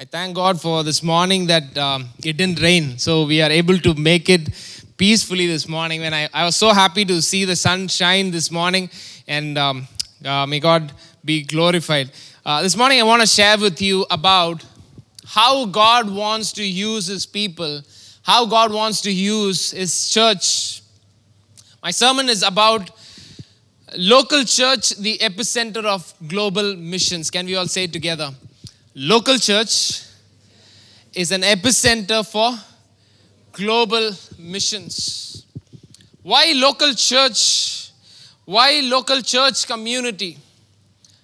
I thank God for this morning that it didn't rain. So we are able to make it peacefully this morning. When I was so happy to see the sun shine this morning, and may God be glorified. This morning I want to share with you about how God wants to use His people, how God wants to use His church. My sermon is about local church, the epicenter of global missions. Can we all say it together? Local church is an epicenter for global missions. Why local church? Why local church community?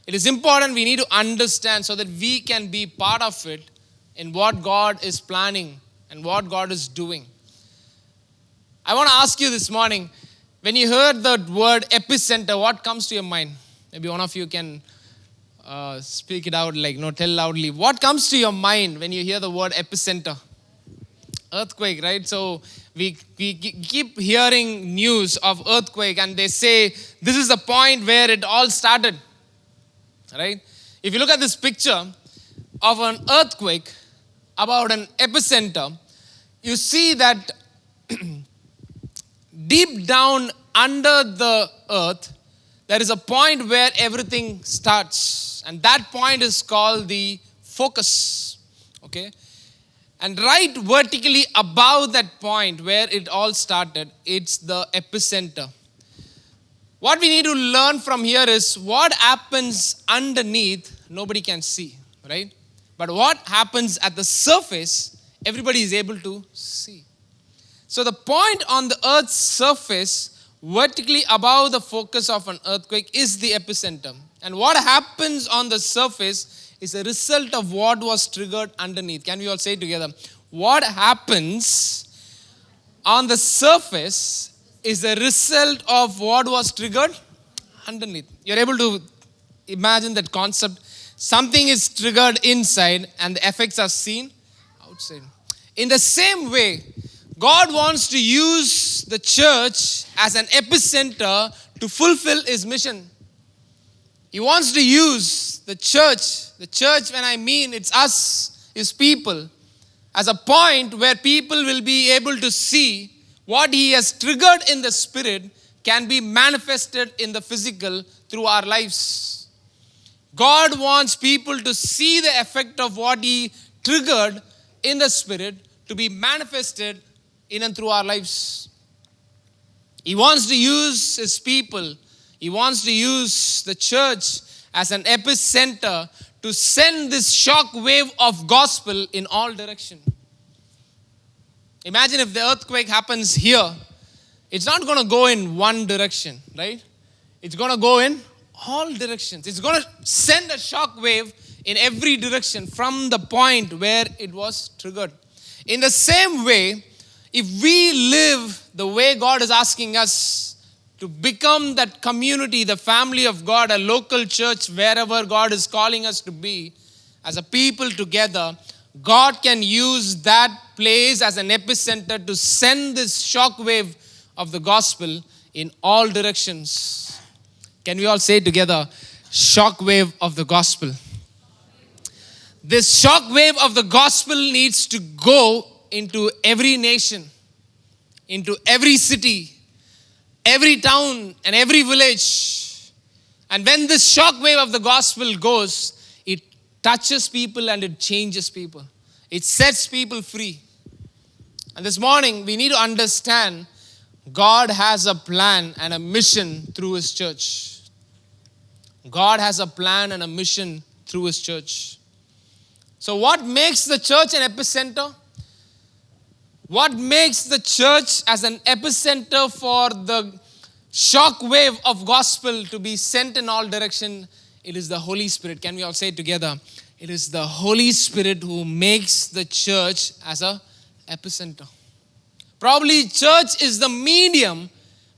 It is important we need to understand so that we can be part of it in what God is planning and what God is doing. I want to ask you this morning, when you heard the word epicenter, what comes to your mind? Maybe one of you can speak it out, tell loudly. What comes to your mind when you hear the word epicenter? Earthquake, right? So we keep hearing news of earthquake, and they say this is the point where it all started, right? If you look at this picture of an earthquake, about an epicenter, you see that deep down under the earth, there is a point where everything starts. And that point is called the focus. Okay? And right vertically above that point where it all started, it's the epicenter. What we need to learn from here is what happens underneath, nobody can see, right? But what happens at the surface, everybody is able to see. So the point on the earth's surface, vertically above the focus of an earthquake, is the epicenter. And what happens on the surface is a result of what was triggered underneath. Can we all say it together? What happens on the surface is a result of what was triggered underneath. You're able to imagine that concept. Something is triggered inside and the effects are seen outside. In the same way, God wants to use the church as an epicenter to fulfill His mission. He wants to use the church when I mean it's us, His people, as a point where people will be able to see what He has triggered in the spirit can be manifested in the physical through our lives. God wants people to see the effect of what He triggered in the spirit to be manifested in and through our lives. He wants to use His people. He wants to use the church as an epicenter to send this shock wave of gospel in all directions. Imagine if the earthquake happens here. It's not going to go in one direction, right? It's going to go in all directions. It's going to send a shock wave in every direction from the point where it was triggered. In the same way, if we live the way God is asking us to become that community, the family of God, a local church, wherever God is calling us to be, as a people together, God can use that place as an epicenter to send this shock wave of the gospel in all directions. Can we all say it together? Shock wave of the gospel. This shock wave of the gospel needs to go into every nation, into every city, every town and every village. And when this shock wave of the gospel goes, it touches people and it changes people. It sets people free. And this morning, we need to understand God has a plan and a mission through His church. God has a plan and a mission through His church. So what makes the church an epicenter? What makes the church as an epicenter for the shock wave of gospel to be sent in all direction? It is the Holy Spirit. Can we all say it together? It is the Holy Spirit who makes the church as a epicenter. Probably church is the medium,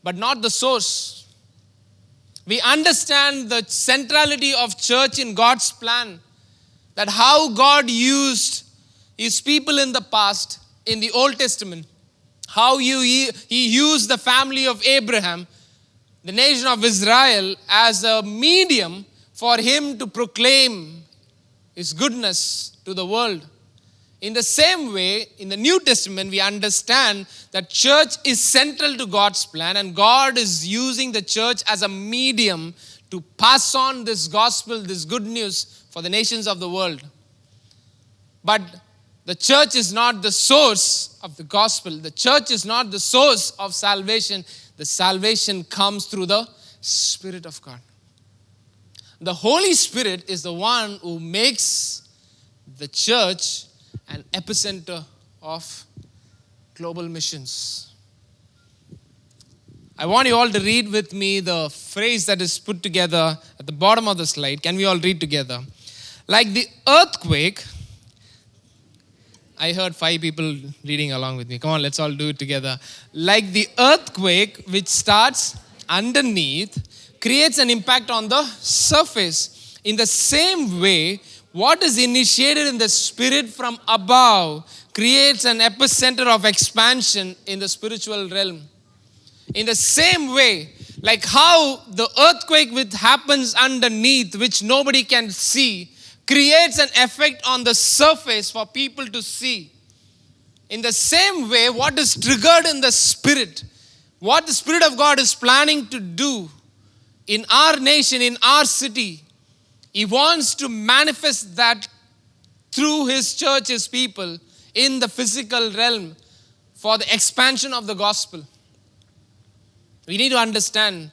but not the source. We understand the centrality of church in God's plan, that how God used His people in the past, in the Old Testament, how He used the family of Abraham, the nation of Israel, as a medium for Him to proclaim His goodness to the world. In the same way, in the New Testament, we understand that church is central to God's plan, and God is using the church as a medium to pass on this gospel, this good news for the nations of the world. But the church is not the source of the gospel. The church is not the source of salvation. The salvation comes through the Spirit of God. The Holy Spirit is the one who makes the church an epicenter of global missions. I want you all to read with me the phrase that is put together at the bottom of the slide. Can we all read together? Like the earthquake. I heard 5 people reading along with me. Come on, let's all do it together. Like the earthquake which starts underneath creates an impact on the surface. In the same way, what is initiated in the spirit from above creates an epicenter of expansion in the spiritual realm. In the same way, like how the earthquake which happens underneath, which nobody can see, creates an effect on the surface for people to see. In the same way, what is triggered in the spirit, what the Spirit of God is planning to do in our nation, in our city, He wants to manifest that through His church, His people, in the physical realm for the expansion of the gospel. We need to understand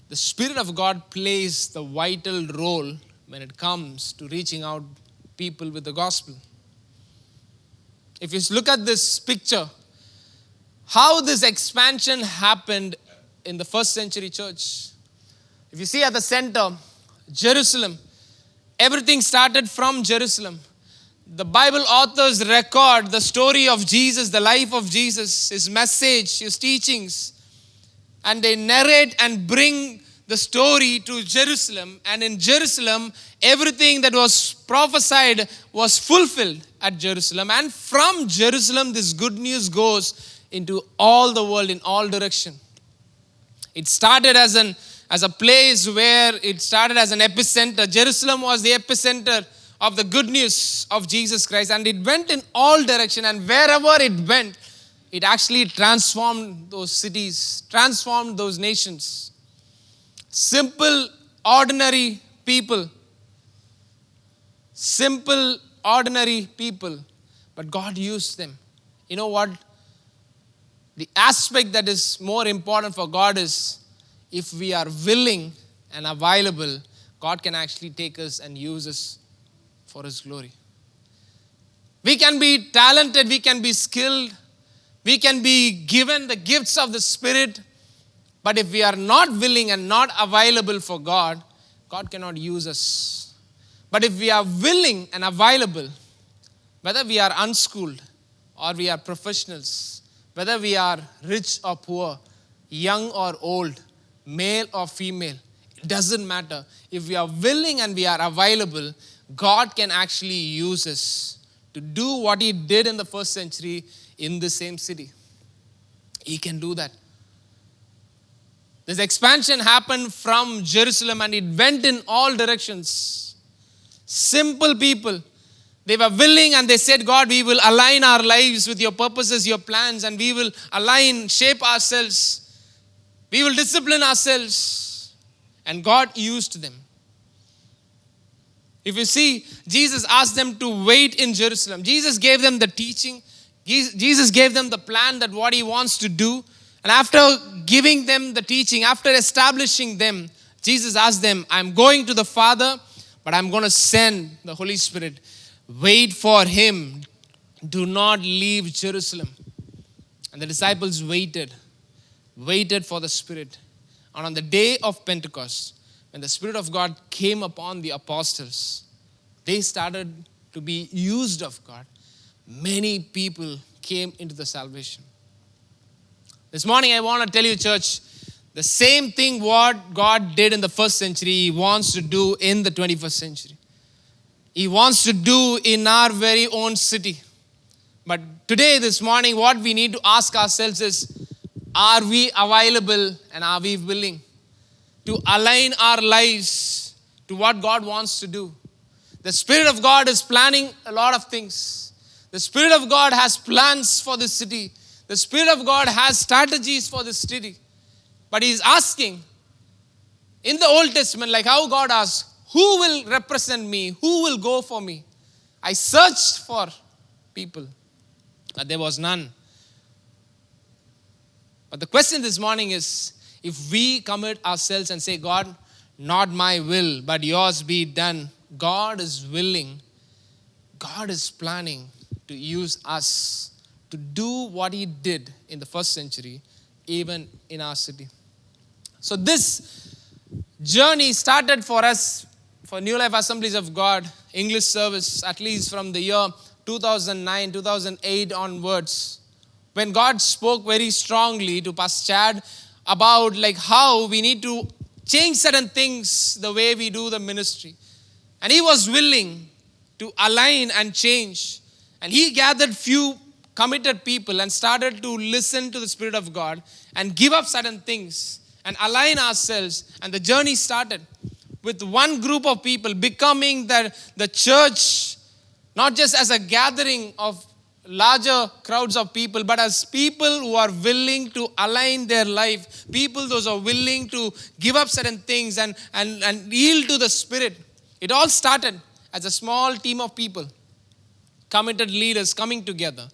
the Spirit of God plays the vital role when it comes to reaching out people with the gospel. If you look at this picture, how this expansion happened in the first century church. If you see at the center, Jerusalem. Everything started from Jerusalem. The Bible authors record the story of Jesus, the life of Jesus, His message, His teachings. And they narrate and bring the story to Jerusalem. And in Jerusalem, everything that was prophesied was fulfilled at Jerusalem. And from Jerusalem, this good news goes into all the world, in all direction. It started as a place where it started as an epicenter. Jerusalem was the epicenter of the good news of Jesus Christ, and it went in all direction, and wherever it went, it actually transformed those cities, transformed those nations. Simple, ordinary people. Simple, ordinary people. But God used them. You know what? The aspect that is more important for God is, if we are willing and available, God can actually take us and use us for His glory. We can be talented, we can be skilled, we can be given the gifts of the Spirit, but if we are not willing and not available for God, God cannot use us. But if we are willing and available, whether we are unschooled or we are professionals, whether we are rich or poor, young or old, male or female, it doesn't matter. If we are willing and we are available, God can actually use us to do what He did in the first century in the same city. He can do that. This expansion happened from Jerusalem and it went in all directions. Simple people. They were willing and they said, God, we will align our lives with your purposes, your plans, and we will align, shape ourselves. We will discipline ourselves. And God used them. If you see, Jesus asked them to wait in Jerusalem. Jesus gave them the teaching. Jesus gave them the plan that what He wants to do. And after giving them the teaching, after establishing them, Jesus asked them, I'm going to the Father, but I'm going to send the Holy Spirit. Wait for Him. Do not leave Jerusalem. And the disciples waited for the Spirit. And on the day of Pentecost, when the Spirit of God came upon the apostles, they started to be used of God. Many people came into the salvation. This morning I want to tell you, church, the same thing what God did in the first century, He wants to do in the 21st century. He wants to do in our very own city. But today, this morning, what we need to ask ourselves is, are we available and are we willing to align our lives to what God wants to do? The Spirit of God is planning a lot of things. The Spirit of God has plans for this city. The Spirit of God has strategies for this city. But He's asking, in the Old Testament, like how God asked, who will represent me? Who will go for me? I searched for people, but there was none. But the question this morning is, if we commit ourselves and say, God, not my will, but yours be done. God is willing. God is planning to use us to do what He did in the first century, even in our city. So this journey started for us, for New Life Assemblies of God, English service, at least from the year 2009, 2008 onwards, when God spoke very strongly to Pastor Chad about like how we need to change certain things the way we do the ministry. And he was willing to align and change. And he gathered few committed people and started to listen to the Spirit of God and give up certain things and align ourselves. And the journey started with one group of people becoming the church, not just as a gathering of larger crowds of people, but as people who are willing to align their life, people those are willing to give up certain things and yield to the Spirit. It all started as a small team of people, committed leaders coming together.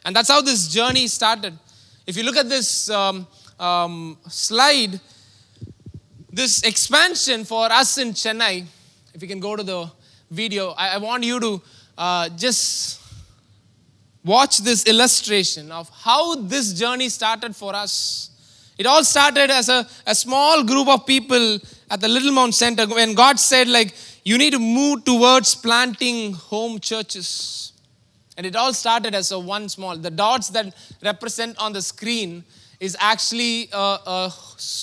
And that's how this journey started. If you look at this slide, this expansion for us in Chennai, if you can go to the video, I want you to just watch this illustration of how this journey started for us. It all started as a small group of people at the Little Mount Center when God said, like, you need to move towards planting home churches. And it all started as one small. The dots that represent on the screen is actually a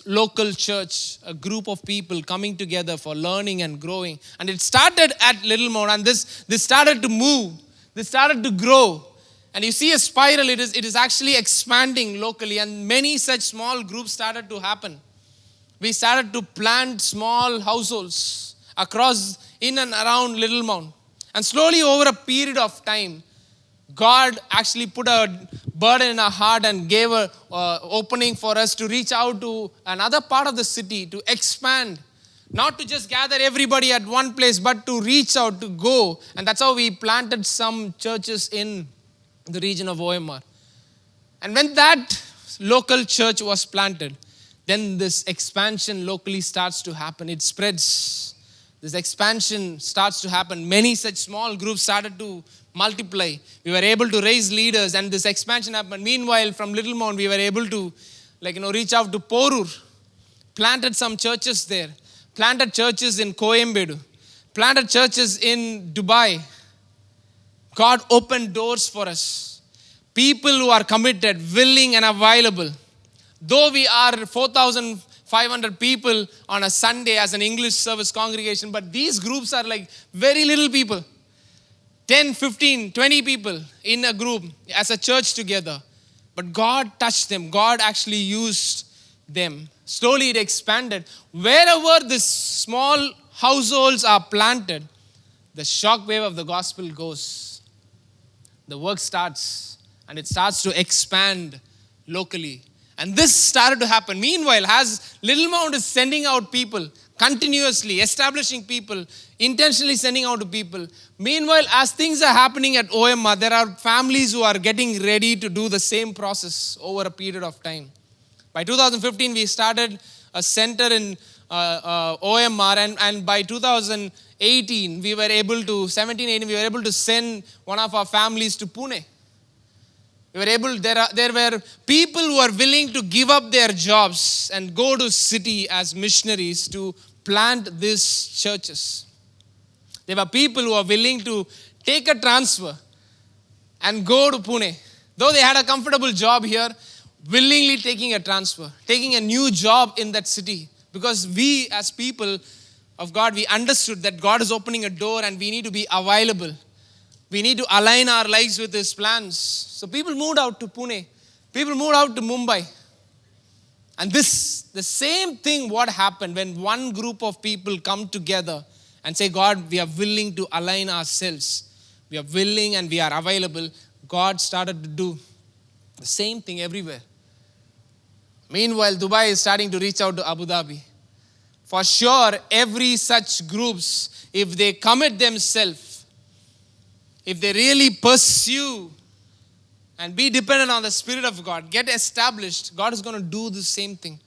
local church, a group of people coming together for learning and growing. And it started at Little Mount, and this started to move. This started to grow. And you see a spiral, it is actually expanding locally, and many such small groups started to happen. We started to plant small households across, in and around Little Mount. And slowly over a period of time, God actually put a burden in our heart and gave an opening for us to reach out to another part of the city, to expand. Not to just gather everybody at one place, but to reach out, to go. And that's how we planted some churches in the region of OMR. And when that local church was planted, then this expansion locally starts to happen. It spreads. This expansion starts to happen. Many such small groups started to multiply. We were able to raise leaders, and this expansion happened. Meanwhile, from Little Mount, we were able to reach out to Porur, planted some churches there, planted churches in Coimbatore, planted churches in Dubai. God opened doors for us. People who are committed, willing and available. Though we are 4,500 people on a Sunday as an English service congregation, but these groups are like very little people. 10, 15, 20 people in a group as a church together. But God touched them. God actually used them. Slowly it expanded. Wherever these small households are planted, the shockwave of the gospel goes. The work starts, and it starts to expand locally. And this started to happen. Meanwhile, as Little Mount is sending out people, continuously establishing people, intentionally sending out to people. Meanwhile, as things are happening at OMR, there are families who are getting ready to do the same process over a period of time. By 2015, we started a center in OMR, and by 2018, we were able to send one of our families to Pune. There were people who are willing to give up their jobs and go to city as missionaries to plant these churches. There were people who are willing to take a transfer and go to Pune. Though they had a comfortable job here, willingly taking a transfer, taking a new job in that city. Because we as people of God, we understood that God is opening a door and we need to be available. We need to align our lives with His plans. So people moved out to Pune. People moved out to Mumbai. And the same thing what happened when one group of people come together and say, God, we are willing to align ourselves. We are willing and we are available. God started to do the same thing everywhere. Meanwhile, Dubai is starting to reach out to Abu Dhabi. For sure, every such groups, if they commit themselves, if they really pursue and be dependent on the Spirit of God, get established, God is going to do the same thing.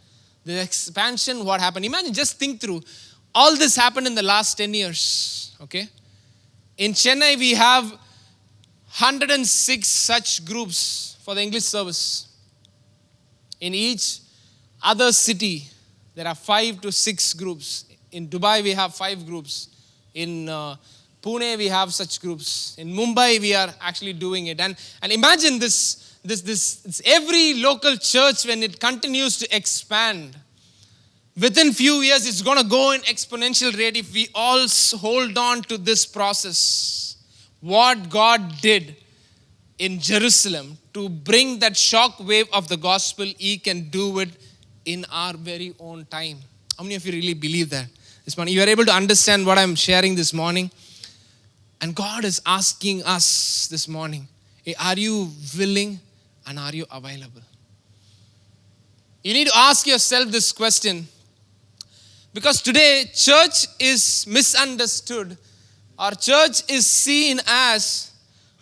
The expansion, what happened? Imagine, just think through. All this happened in the last 10 years. Okay? In Chennai, we have 106 such groups for the English service. In each other city, there are 5 to 6 groups. In Dubai, we have 5 groups. In Pune, we have such groups. In Mumbai, we are actually doing it. And imagine this every local church, when it continues to expand, within few years, it's going to go in exponential rate if we all hold on to this process. What God did in Jerusalem to bring that shock wave of the gospel, He can do it in our very own time. How many of you really believe that this morning? You are able to understand what I'm sharing this morning? And God is asking us this morning, hey, are you willing and are you available? You need to ask yourself this question, because today church is misunderstood. Our church is seen as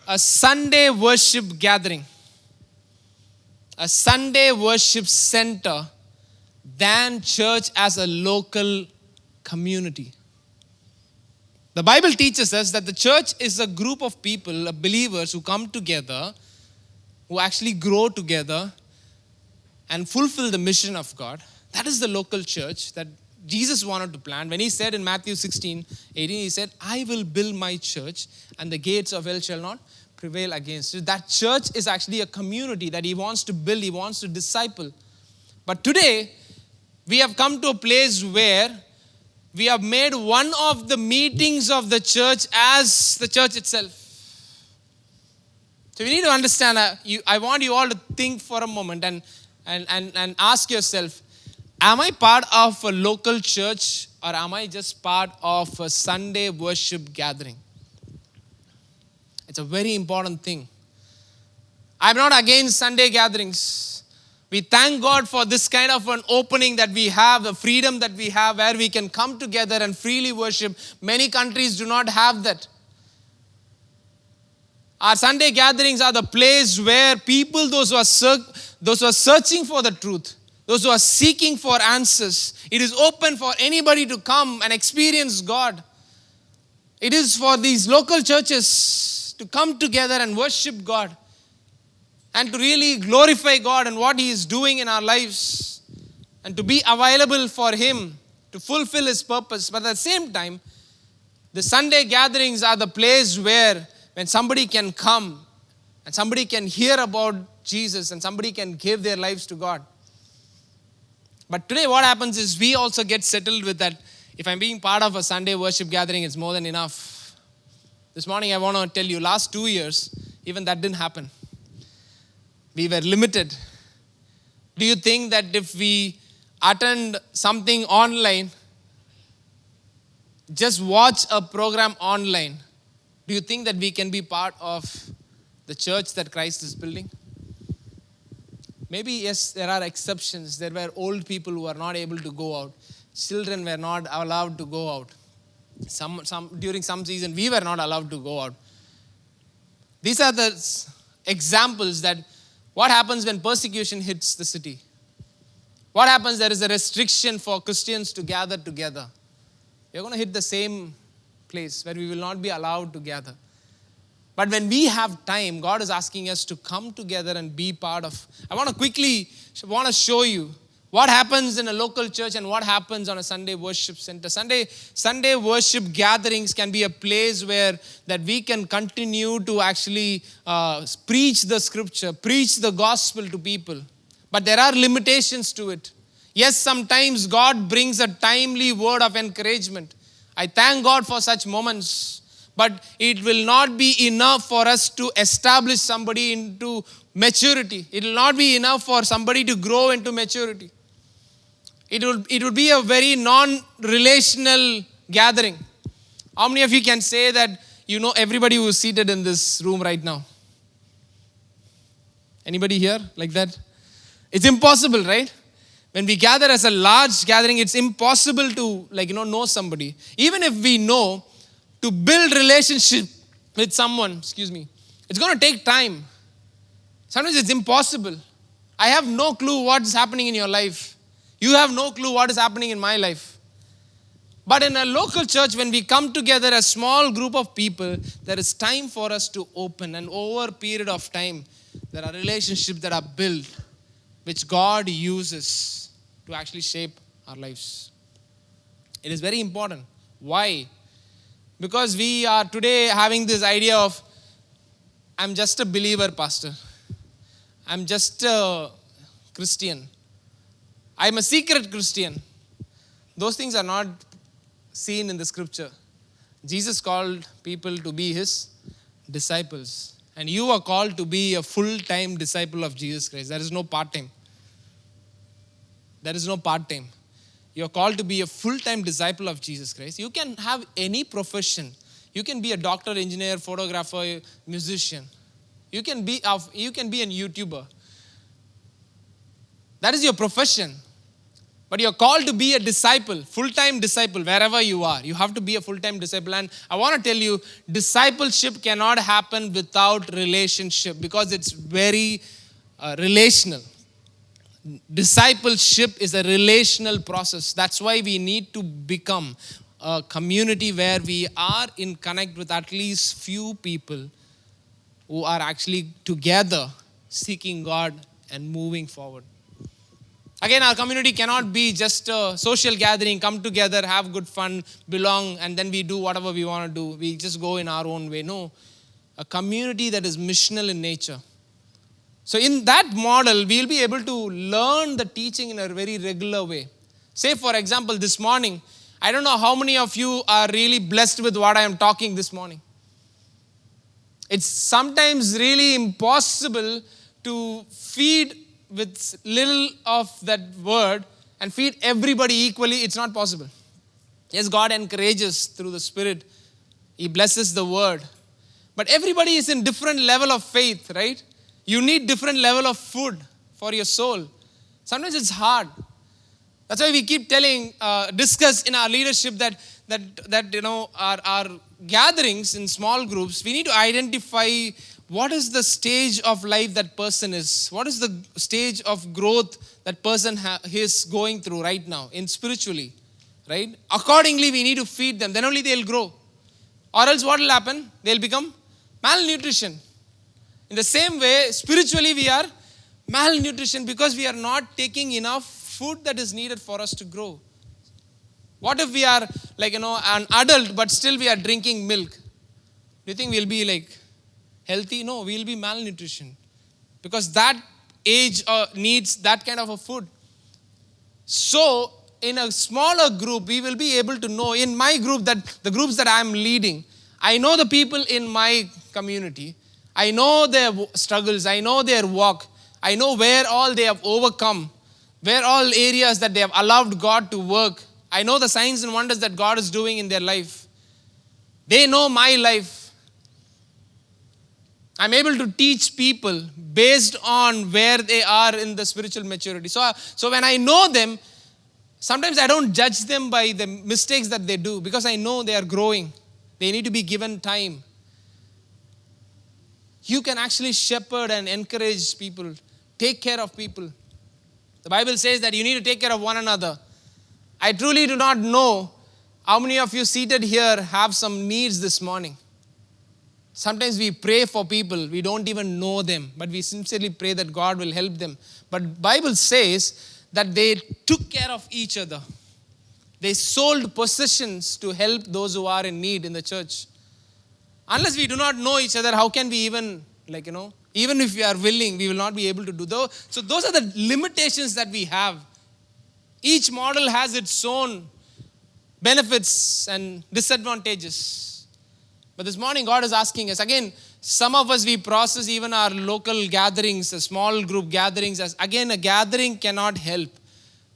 a Sunday worship gathering, a Sunday worship center, than church as a local community. The Bible teaches us that the church is a group of people, believers who come together, who actually grow together and fulfill the mission of God. That is the local church that Jesus wanted to plant. When He said in Matthew 16:18, He said, I will build my church and the gates of hell shall not prevail against it. That church is actually a community that He wants to build, He wants to disciple. But today, we have come to a place where we have made one of the meetings of the church as the church itself. So we need to understand, I want you all to think for a moment and ask yourself, am I part of a local church or am I just part of a Sunday worship gathering? It's a very important thing. I'm not against Sunday gatherings. We thank God for this kind of an opening that we have, the freedom that we have, where we can come together and freely worship. Many countries do not have that. Our Sunday gatherings are the place where people, those who are searching for the truth, those who are seeking for answers, it is open for anybody to come and experience God. It is for these local churches to come together and worship God and to really glorify God and what He is doing in our lives and to be available for Him to fulfill His purpose. But at the same time, the Sunday gatherings are the place where when somebody can come and somebody can hear about Jesus and somebody can give their lives to God. But today what happens is we also get settled with that. If I'm being part of a Sunday worship gathering, it's more than enough. This morning I want to tell you, last 2 years, even that didn't happen. We were limited. Do you think that if we attend something online, just watch a program online, do you think that we can be part of the church that Christ is building? Maybe, yes, there are exceptions. There were old people who were not able to go out. Children were not allowed to go out. During some season, we were not allowed to go out. These are the examples that what happens when persecution hits the city. What happens? There is a restriction for Christians to gather together. We're going to hit the same place where we will not be allowed to gather. But when we have time, God is asking us to come together and be part of. I want to show you what happens in a local church and what happens on a Sunday worship center. Sunday worship gatherings can be a place where that we can continue to actually preach the scripture, preach the gospel to people. But there are limitations to it. Yes, sometimes God brings a timely word of encouragement. I thank God for such moments. But it will not be enough for us to establish somebody into maturity. It will not be enough for somebody to grow into maturity. It would be a very non-relational gathering. How many of you can say that you know everybody who is seated in this room right now? Anybody here like that? It's impossible, right? When we gather as a large gathering, it's impossible to know somebody. Even if we know, to build relationship with someone, it's going to take time. Sometimes it's impossible. I have no clue what is happening in your life. You have no clue what is happening in my life. But in a local church, when we come together, a small group of people, there is time for us to open. And over a period of time, there are relationships that are built, which God uses to actually shape our lives. It is very important. Why? Because we are today having this idea of, I'm just a believer, pastor. I'm just a Christian. I'm a secret Christian. Those things are not seen in the scripture. Jesus called people to be his disciples. And you are called to be a full-time disciple of Jesus Christ. There is no part-time. There is no part-time. You're called to be a full-time disciple of Jesus Christ. You can have any profession. You can be a doctor, engineer, photographer, musician. You can be an YouTuber. That is your profession. But you're called to be a disciple, full-time disciple, wherever you are. You have to be a full-time disciple. And I want to tell you, discipleship cannot happen without relationship because it's very relational. Discipleship is a relational process. That's why we need to become a community where we are in connect with at least few people who are actually together seeking God and moving forward. Again, our community cannot be just a social gathering, come together, have good fun, belong, and then we do whatever we want to do. We just go in our own way. No, a community that is missional in nature. So in that model, we'll be able to learn the teaching in a very regular way. Say, for example, this morning, I don't know how many of you are really blessed with what I am talking this morning. It's sometimes really impossible to feed with little of that word and feed everybody equally. It's not possible. Yes, God encourages through the Spirit. He blesses the word. But everybody is in different level of faith, right? You need different level of food for your soul. Sometimes it's hard. That's why we keep discuss in our leadership that our gatherings in small groups, we need to identify what is the stage of life that person is. What is the stage of growth that person is going through right now in spiritually, right? Accordingly, we need to feed them. Then only they'll grow. Or else what will happen? They'll become malnutrition. In the same way, spiritually we are malnutrition because we are not taking enough food that is needed for us to grow. What if we are an adult but still we are drinking milk? Do you think we'll be healthy? No, we'll be malnutrition because that age needs that kind of a food. So in a smaller group, we will be able to know in my group, that the groups that I'm leading, I know the people in my community. I know their struggles. I know their walk. I know where all they have overcome, where all areas that they have allowed God to work. I know the signs and wonders that God is doing in their life. They know my life. I'm able to teach people based on where they are in the spiritual maturity. So when I know them, sometimes I don't judge them by the mistakes that they do because I know they are growing. They need to be given time. You can actually shepherd and encourage people, take care of people. The Bible says that you need to take care of one another. I truly do not know how many of you seated here have some needs this morning. Sometimes we pray for people, we don't even know them, but we sincerely pray that God will help them. But Bible says that they took care of each other. They sold possessions to help those who are in need in the church. Unless we do not know each other, how can we even, even if we are willing, we will not be able to do those. So those are the limitations that we have. Each model has its own benefits and disadvantages. But this morning, God is asking us, again, some of us, we process even our local gatherings, small group gatherings, as again, a gathering cannot help.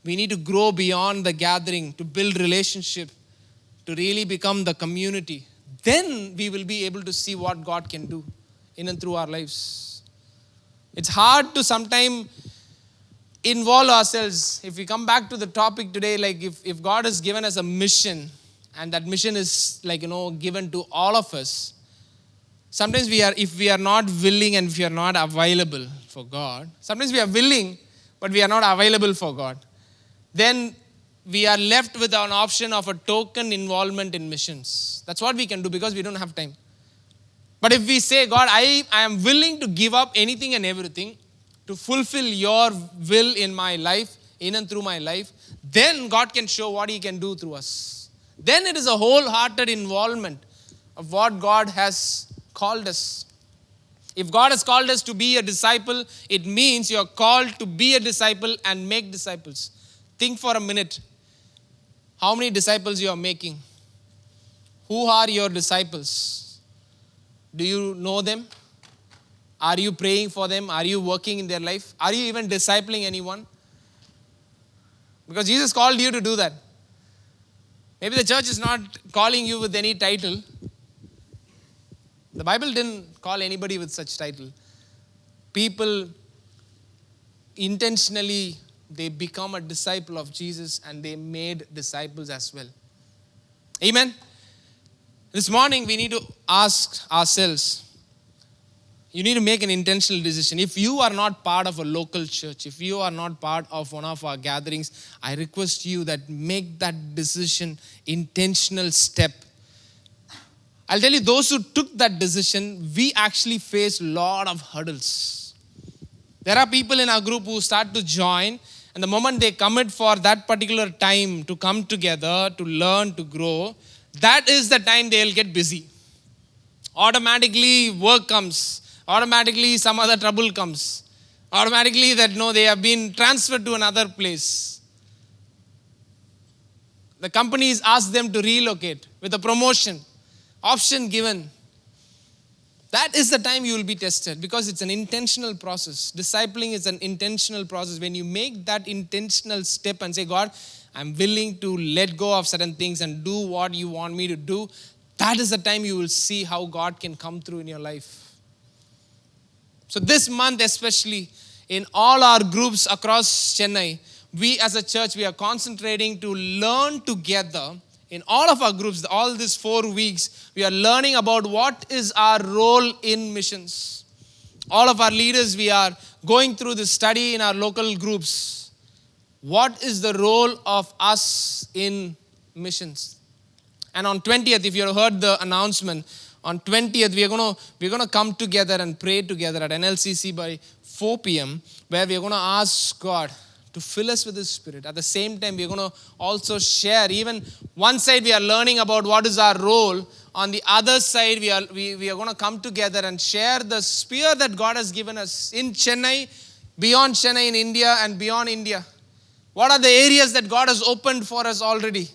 We need to grow beyond the gathering to build relationship, to really become the community, then we will be able to see what God can do in and through our lives. It's hard to sometimes involve ourselves. If we come back to the topic today, like if God has given us a mission, and that mission is given to all of us, sometimes if we are not willing and if we are not available for God, sometimes we are willing, but we are not available for God, then we are left with an option of a token involvement in missions. That's what we can do because we don't have time. But if we say, God, I am willing to give up anything and everything to fulfill your will in my life, in and through my life, then God can show what He can do through us. Then it is a wholehearted involvement of what God has called us. If God has called us to be a disciple, it means you are called to be a disciple and make disciples. Think for a minute. How many disciples you are making? Who are your disciples? Do you know them? Are you praying for them? Are you working in their life? Are you even discipling anyone? Because Jesus called you to do that. Maybe the church is not calling you with any title. The Bible didn't call anybody with such title. People intentionally, they become a disciple of Jesus and they made disciples as well. Amen? This morning we need to ask ourselves, you need to make an intentional decision. If you are not part of a local church, if you are not part of one of our gatherings, I request you that make that decision intentional step. I'll tell you, those who took that decision, we actually face a lot of hurdles. There are people in our group who start to join, and the moment they commit for that particular time to come together, to learn, to grow, that is the time they'll get busy. Automatically work comes. Automatically some other trouble comes. Automatically they have been transferred to another place. The companies ask them to relocate with a promotion. Option given. That is the time you will be tested because it's an intentional process. Discipling is an intentional process. When you make that intentional step and say, God, I'm willing to let go of certain things and do what you want me to do, that is the time you will see how God can come through in your life. So this month especially, in all our groups across Chennai, we as a church, we are concentrating to learn together. In all of our groups, all these 4 weeks, we are learning about what is our role in missions. All of our leaders, we are going through this study in our local groups. What is the role of us in missions? And on 20th, if you have heard the announcement, on 20th, we're gonna come together and pray together at NLCC by 4 p.m., where we're going to ask God to fill us with His Spirit. At the same time, we're going to also share. Even one side, we are learning about what is our role. On the other side, we are going to come together and share the sphere that God has given us in Chennai, beyond Chennai, in India, and beyond India. What are the areas that God has opened for us already?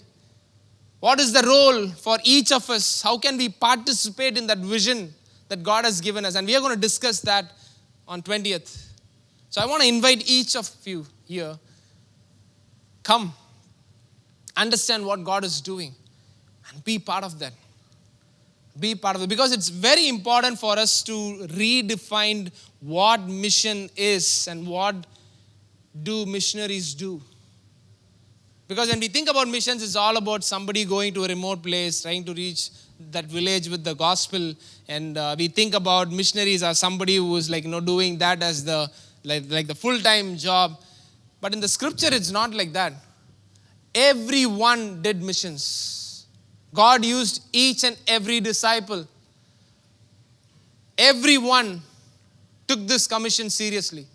What is the role for each of us? How can we participate in that vision that God has given us? And we are going to discuss that on 20th. So I want to invite each of you here. Come. Understand what God is doing. And be part of that. Be part of it. Because it's very important for us to redefine what mission is and what do missionaries do. Because when we think about missions, it's all about somebody going to a remote place, trying to reach that village with the gospel. And we think about missionaries as somebody who is doing that as the the full-time job. But in the scripture, it's not like that. Everyone did missions. God used each and every disciple. Everyone took this commission seriously.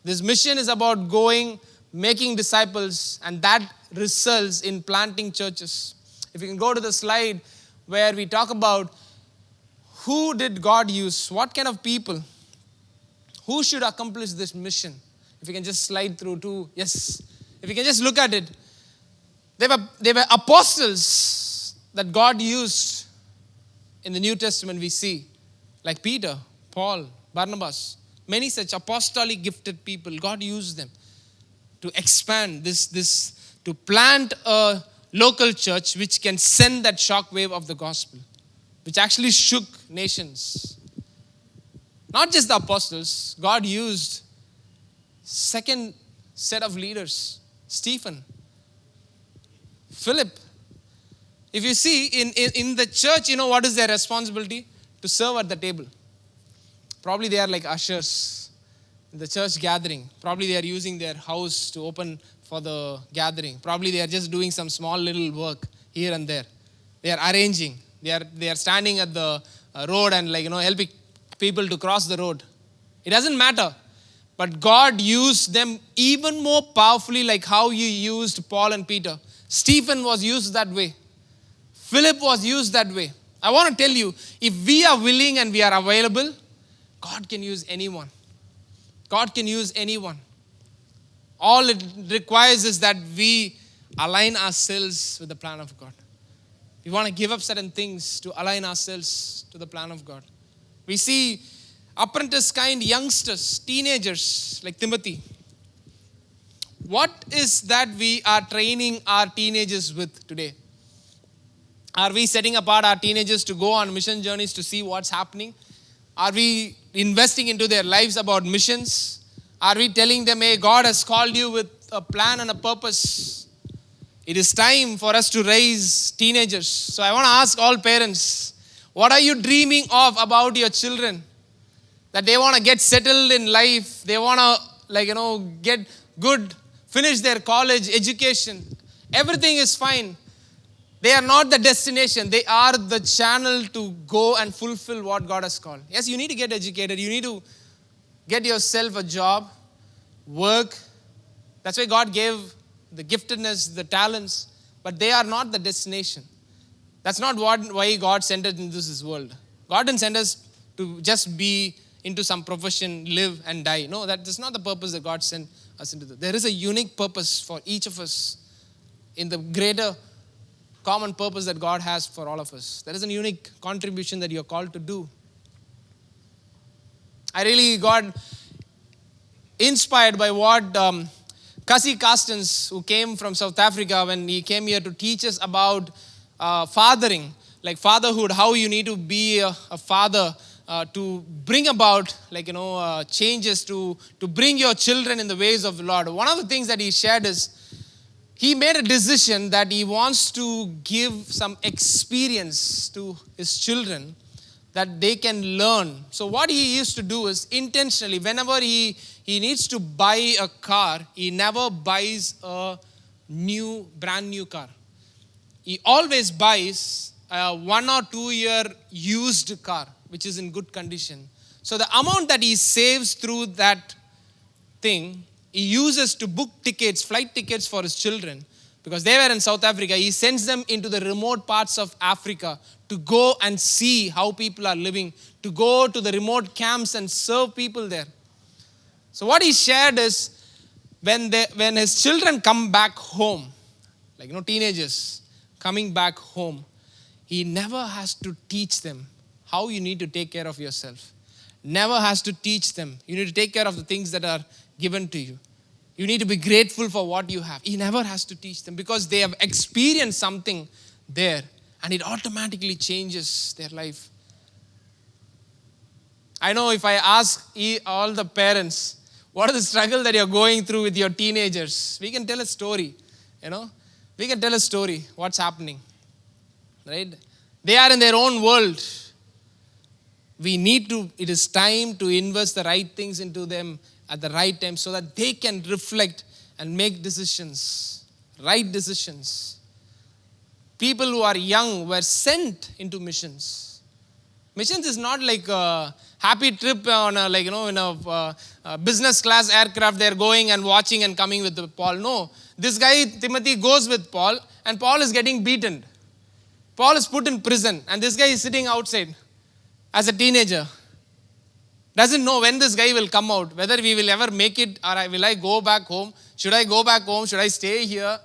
This mission is about going, making disciples, and that results in planting churches. If you can go to the slide where we talk about who did God use, what kind of people, who should accomplish this mission. If you can just slide through to, yes, if you can just look at it. They were apostles that God used in the New Testament we see, like Peter, Paul, Barnabas, many such apostolic gifted people. God used them to expand this to plant a local church which can send that shock wave of the gospel, which actually shook nations. Not just the apostles, God used second set of leaders, Stephen, Philip. If you see in the church, what is their responsibility? To serve at the table. Probably they are like ushers in the church gathering. Probably they are using their house to open for the gathering. Probably they are just doing some small little work here and there. They are arranging. They are standing at the road and helping people to cross the road. It doesn't matter. But God used them even more powerfully, like how He used Paul and Peter. Stephen was used that way. Philip was used that way. I want to tell you, if we are willing and we are available, God can use anyone. God can use anyone. All it requires is that we align ourselves with the plan of God. We want to give up certain things to align ourselves to the plan of God. We see apprentice kind youngsters, teenagers like Timothy. What is that we are training our teenagers with today? Are we setting apart our teenagers to go on mission journeys to see what's happening? Are we investing into their lives about missions? Are we telling them, hey, God has called you with a plan and a purpose? It is time for us to raise teenagers. So I want to ask all parents, what are you dreaming of about your children? That they want to get settled in life. They want to, get good, finish their college education. Everything is fine. They are not the destination. They are the channel to go and fulfill what God has called. Yes, you need to get educated. You need to get yourself a job, work. That's why God gave the giftedness, the talents. But they are not the destination. That's not why God sent us into this world. God didn't send us to just be into some profession, live and die. No, that is not the purpose that God sent us into. There is a unique purpose for each of us in the greater common purpose that God has for all of us. There is a unique contribution that you're called to do. I really got inspired by what Cassie Carstens, who came from South Africa, when he came here to teach us about fathering, like fatherhood, how you need to be a father to bring about changes, to bring your children in the ways of the Lord. One of the things that he shared is, he made a decision that he wants to give some experience to his children that they can learn. So what he used to do is intentionally, whenever he needs to buy a car, he never buys a brand new car. He always buys a 1 or 2 year used car, which is in good condition. So the amount that he saves through that thing, he uses to book tickets, flight tickets for his children, because they were in South Africa. He sends them into the remote parts of Africa to go and see how people are living, to go to the remote camps and serve people there. So what he shared is, when his children come back home, teenagers coming back home, he never has to teach them how you need to take care of yourself. Never has to teach them. You need to take care of the things that are given to you. You need to be grateful for what you have. He never has to teach them, because they have experienced something there and it automatically changes their life. I know if I ask all the parents, what is the struggle that you're going through with your teenagers? We can tell a story, We can tell a story, what's happening, right? They are in their own world. It is time to invest the right things into them at the right time so that they can reflect and make decisions, right decisions. People who are young were sent into missions. Missions is not like a happy trip on in a business class aircraft. They're going and watching and coming with Paul. No, this guy Timothy goes with Paul, and Paul is getting beaten. Paul is put in prison, and this guy is sitting outside as a teenager. Doesn't know when this guy will come out, whether we will ever make it, or will I go back home? Should I go back home? Should I stay here?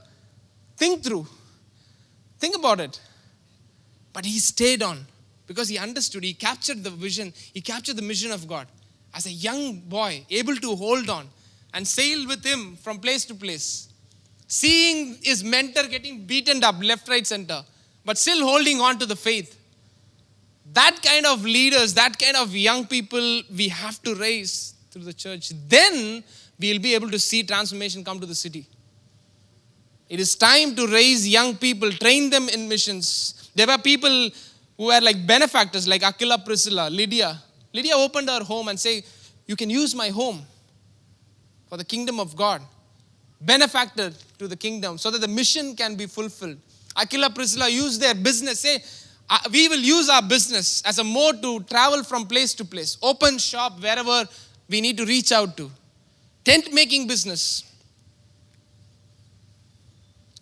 Think through. Think about it. But he stayed on because he understood. He captured the vision. He captured the mission of God. As a young boy, able to hold on and sail with him from place to place. seeing his mentor getting beaten up left, right, center, but still holding on to the faith. That kind of leaders, that kind of young people we have to raise through the church. Then we'll be able to see transformation come to the city. It is time to raise young people, train them in missions. There were people who were like benefactors, like Aquila, Priscilla, Lydia. Lydia opened her home and said, you can use my home for the kingdom of God. Benefactor to the kingdom so that the mission can be fulfilled. Aquila, Priscilla used their business. Say, we will use our business as a mode to travel from place to place. Open shop wherever we need to reach out to. Tent making business.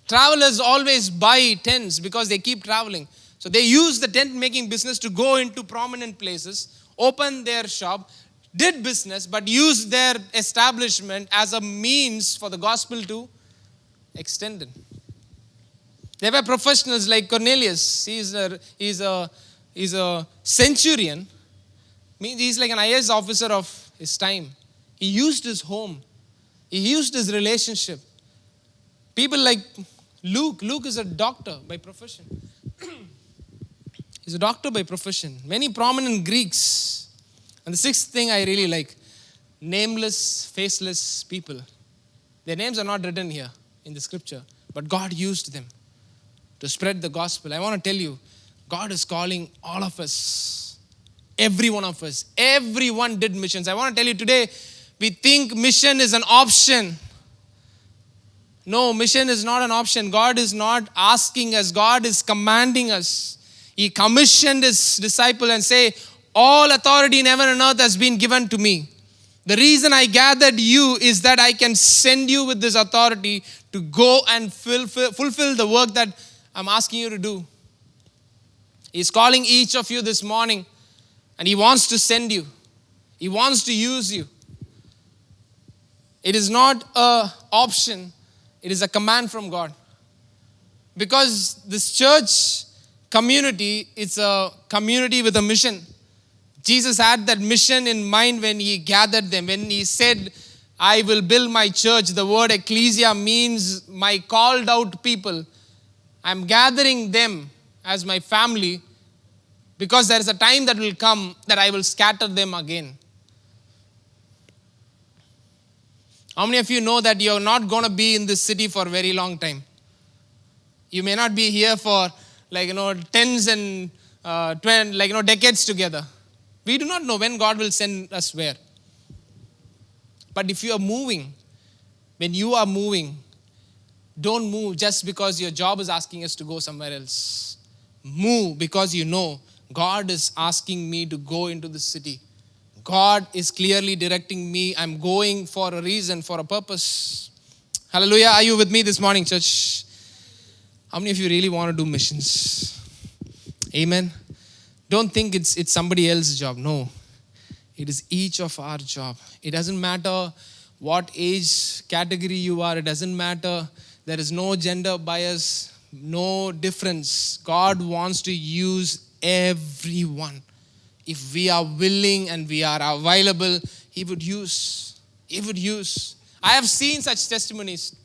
Travelers always buy tents because they keep traveling. So they use the tent making business to go into prominent places, open their shop, did business, but used their establishment as a means for the gospel to extend it. There were professionals like Cornelius. He's a centurion. Means he's like an IAS officer of his time. He used his home. He used his relationship. People like Luke. Luke is a doctor by profession. He's a doctor by profession. Many prominent Greeks. And the sixth thing I really like, nameless, faceless people. Their names are not written here in the scripture, but God used them to spread the gospel. I want to tell you, God is calling all of us, every one of us. Everyone did missions. I want to tell you today, we think mission is an option. No, mission is not an option. God is not asking us. God is commanding us. He commissioned his disciple and say, all authority in heaven and earth has been given to me. The reason I gathered you is that I can send you with this authority to go and fulfill the work that I'm asking you to do. He's calling each of you this morning and he wants to send you. He wants to use you. It is not an option. It is a command from God. Because this church community, it's a community with a mission. Jesus had that mission in mind when he gathered them. When he said, I will build my church. The word ecclesia means my called out people. I'm gathering them as my family because there is a time that will come that I will scatter them again. How many of you know that you're not going to be in this city for a very long time? You may not be here for tens and decades together. We do not know when God will send us where. But if you are moving, when you are moving, don't move just because your job is asking us to go somewhere else. Move because you know God is asking me to go into the city. God is clearly directing me. I'm going for a reason, for a purpose. Hallelujah. Are you with me this morning, church? How many of you really want to do missions? Amen. Don't think it's somebody else's job. No. It is each of our job. It doesn't matter what age category you are. It doesn't matter. There is no gender bias, no difference. God wants to use everyone. If we are willing and we are available, He would use. He would use. I have seen such testimonies.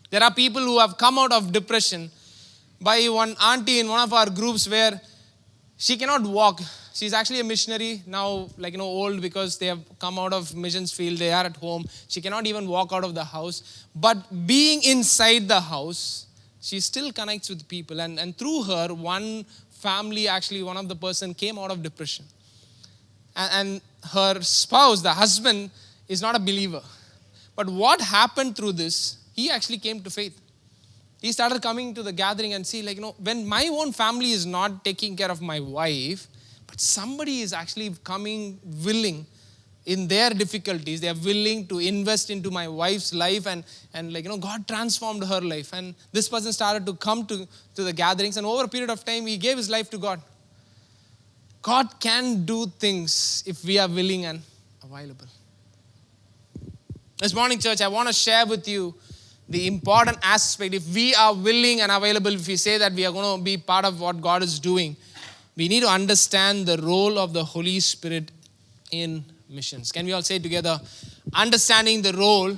There are people who have come out of depression by one auntie in one of our groups where she cannot walk. She's actually a missionary now, old because they have come out of missions field. They are at home. She cannot even walk out of the house. But being inside the house, she still connects with people. And through her, one family, actually one of the person came out of depression. And her spouse, the husband, is not a believer. But what happened through this, he actually came to faith. He started coming to the gathering and see, when my own family is not taking care of my wife, but somebody is actually coming willing in their difficulties. They are willing to invest into my wife's life and God transformed her life. And this person started to come to the gatherings, and over a period of time, he gave his life to God. God can do things if we are willing and available. This morning, church, I want to share with you the important aspect. If we are willing and available, if we say that we are going to be part of what God is doing, we need to understand the role of the Holy Spirit in missions. Can we all say together, understanding the role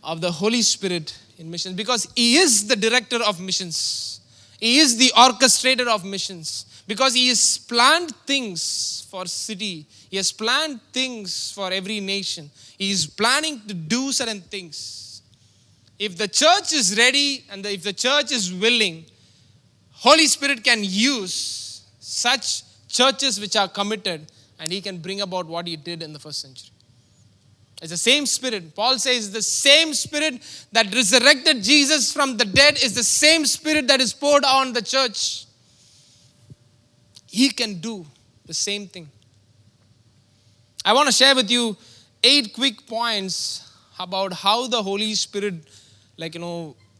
of the Holy Spirit in missions because He is the director of missions. He is the orchestrator of missions because He has planned things for city. He has planned things for every nation. He is planning to do certain things. If the church is ready and if the church is willing, Holy Spirit can use such churches which are committed and He can bring about what He did in the first century. It's the same Spirit. Paul says the same Spirit that resurrected Jesus from the dead is the same Spirit that is poured on the church. He can do the same thing. I want to share with you 8 quick points about how the Holy Spirit,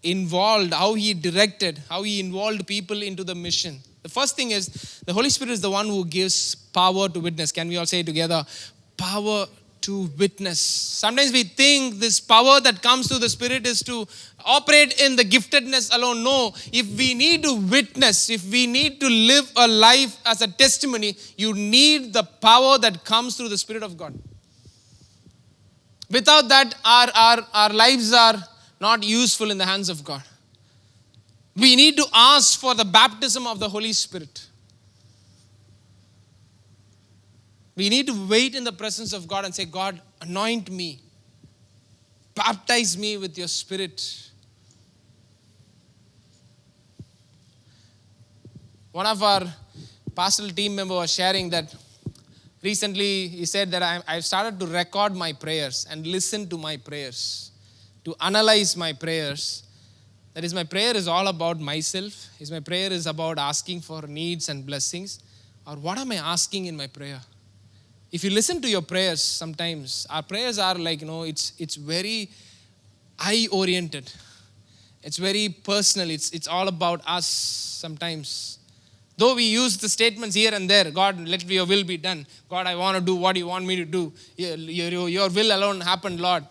involved, how He directed, how He involved people into the mission. The first thing is, the Holy Spirit is the one who gives power to witness. Can we all say it together? Power to witness. Sometimes we think this power that comes through the Spirit is to operate in the giftedness alone. No, if we need to witness, if we need to live a life as a testimony, you need the power that comes through the Spirit of God. Without that, our lives are not useful in the hands of God. We need to ask for the baptism of the Holy Spirit. We need to wait in the presence of God and say, God, anoint me. Baptize me with your Spirit. One of our pastoral team members was sharing that recently he said that I've started to record my prayers and listen to my prayers, to analyze my prayers. That is, my prayer is all about myself. Is my prayer is about asking for needs and blessings? Or what am I asking in my prayer? If you listen to your prayers sometimes, our prayers are it's very I-oriented. It's very personal. It's all about us sometimes. Though we use the statements here and there, God, let your will be done. God, I want to do what you want me to do. Your will alone happen, Lord.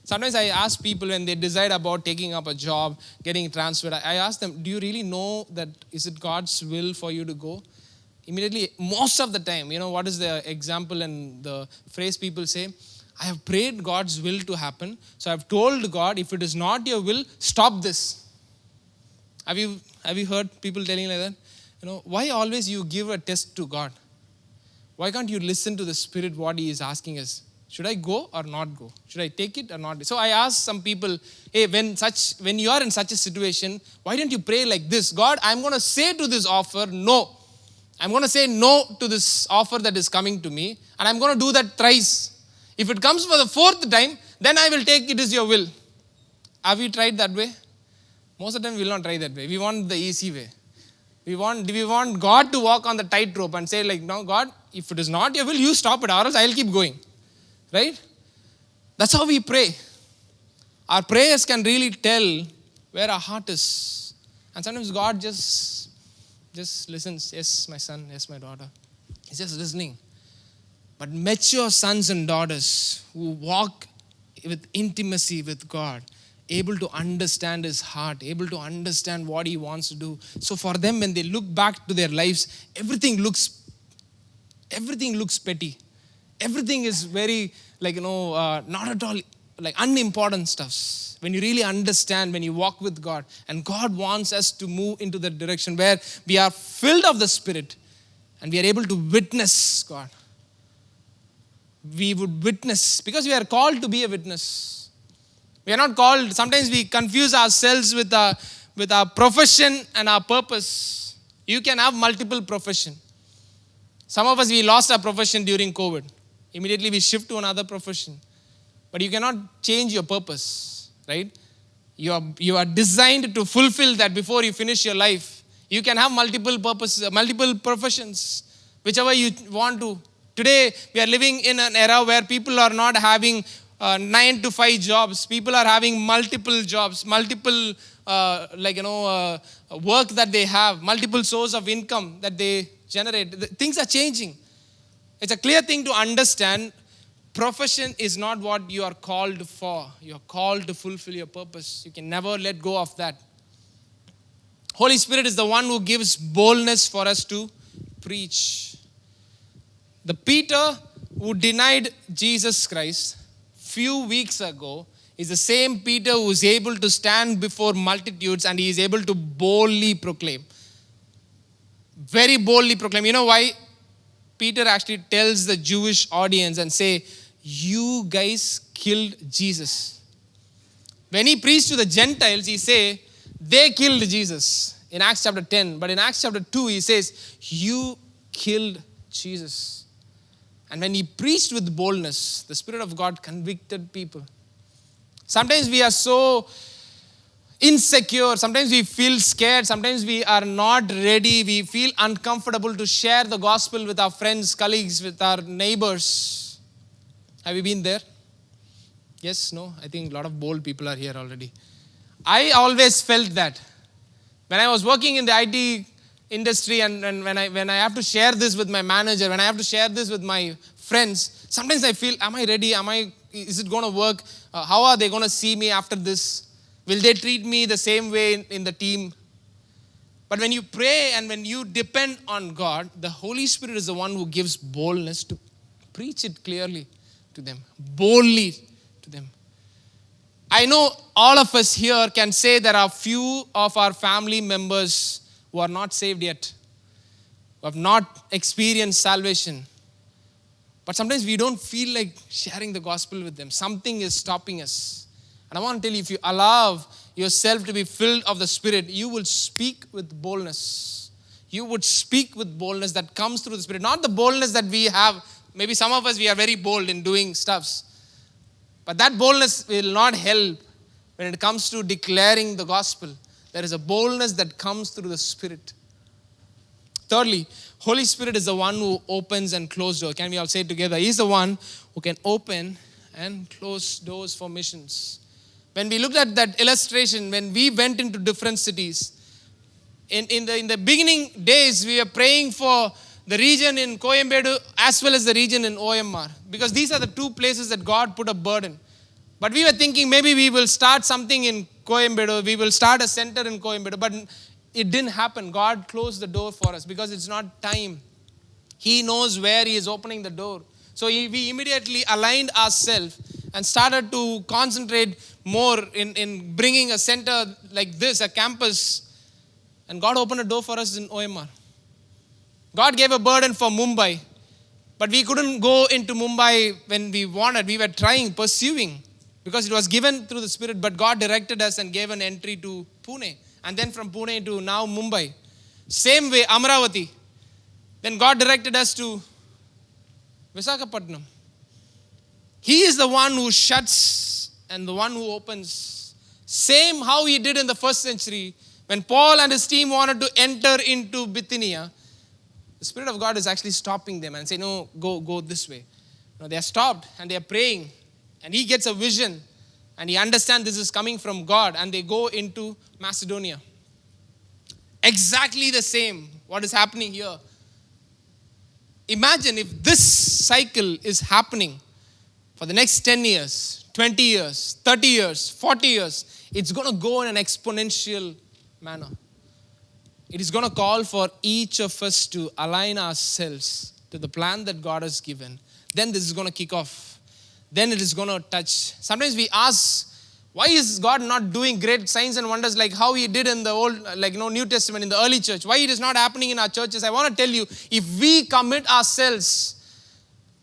Sometimes I ask people when they decide about taking up a job, getting transferred, I ask them, do you really know that is it God's will for you to go? Immediately, most of the time, what is the example and the phrase people say? I have prayed God's will to happen. So I've told God, if it is not your will, stop this. Have you heard people telling like that? Why always you give a test to God? Why can't you listen to the Spirit what He is asking us? Should I go or not go? Should I take it or not? So I asked some people, hey, when you are in such a situation, why don't you pray like this? God, I'm going to say to this offer, no. I'm going to say no to this offer that is coming to me, and I'm going to do that thrice. If it comes for the 4th time, then I will take it as your will. Have you tried that way? Most of the time we will not try that way. We want the easy way. We want God to walk on the tightrope and say no, God, if it is not your will, you stop it, or else I will keep going. Right? That's how we pray. Our prayers can really tell where our heart is. And sometimes God just listens. Yes, my son. Yes, my daughter. He's just listening. But mature sons and daughters who walk with intimacy with God, able to understand His heart, able to understand what He wants to do. So for them, when they look back to their lives, everything looks petty. Everything is very, not at all, unimportant stuffs. When you really understand, when you walk with God, and God wants us to move into that direction where we are filled of the Spirit and we are able to witness God. We would witness because we are called to be a witness. We are not called, sometimes we confuse ourselves with our profession and our purpose. You can have multiple profession. Some of us, we lost our profession during COVID. Immediately we shift to another profession. But you cannot change your purpose, right? You are designed to fulfill that before you finish your life. You can have multiple professions, whichever you want to. Today, we are living in an era where people are not having 9 to 5 jobs. People are having multiple jobs, multiple work that they have, multiple source of income that they generate. Things are changing. It's a clear thing to understand. Profession is not what you are called for. You are called to fulfill your purpose. You can never let go of that. Holy Spirit is the one who gives boldness for us to preach. The Peter who denied Jesus Christ few weeks ago is the same Peter who is able to stand before multitudes and he is able to boldly proclaim. Very boldly proclaim. You know why? Peter actually tells the Jewish audience and say, you guys killed Jesus. When he preached to the Gentiles, he say, they killed Jesus in Acts chapter 10. But in Acts chapter 2, he says, you killed Jesus. And when he preached with boldness, the Spirit of God convicted people. Sometimes we are so insecure. Sometimes we feel scared. Sometimes we are not ready. We feel uncomfortable to share the gospel with our friends, colleagues, with our neighbors. Have you been there? Yes, no? I think a lot of bold people are here already. I always felt that. When I was working in the IT industry and when I have to share this with my manager, when I have to share this with my friends, sometimes I feel, am I ready? Is it going to work? How are they going to see me after this? Will they treat me the same way in the team? But when you pray and when you depend on God, the Holy Spirit is the one who gives boldness to preach it clearly to them, boldly to them. I know all of us here can say there are few of our family members who are not saved yet, who have not experienced salvation. But sometimes we don't feel like sharing the gospel with them. Something is stopping us. And I want to tell you, if you allow yourself to be filled of the Spirit, you will speak with boldness. You would speak with boldness that comes through the Spirit. Not the boldness that we have. Maybe some of us, we are very bold in doing stuffs. But that boldness will not help when it comes to declaring the gospel. There is a boldness that comes through the Spirit. Thirdly, Holy Spirit is the one who opens and closes doors. Can we all say it together? He is the one who can open and close doors for missions. When we looked at that illustration, when we went into different cities, in the beginning days, we were praying for the region in Coimbatore as well as the region in OMR. Because these are the two places that God put a burden. But we were thinking maybe we will start something in Coimbatore. We will start a center in Coimbatore. But it didn't happen. God closed the door for us because it's not time. He knows where He is opening the door. So we immediately aligned ourselves and started to concentrate more in bringing a center like this, a campus. And God opened a door for us in OMR. God gave a burden for Mumbai. But we couldn't go into Mumbai when we wanted. We were trying, pursuing. Because it was given through the Spirit. But God directed us and gave an entry to Pune. And then from Pune to now Mumbai. Same way, Amravati. Then God directed us to Visakhapatnam. He is the one who shuts and the one who opens. Same how He did in the first century. When Paul and his team wanted to enter into Bithynia, the Spirit of God is actually stopping them and saying, no, go this way. No, they are stopped and they are praying. And he gets a vision and he understands this is coming from God and they go into Macedonia. Exactly the same what is happening here. Imagine if this cycle is happening for the next 10 years, 20 years, 30 years, 40 years. It's going to go in an exponential manner. It is going to call for each of us to align ourselves to the plan that God has given. Then this is going to kick off. Then it is going to touch. Sometimes we ask, why is God not doing great signs and wonders like how He did in the old, New Testament, in the early church? Why it is not happening in our churches? I want to tell you, if we commit ourselves,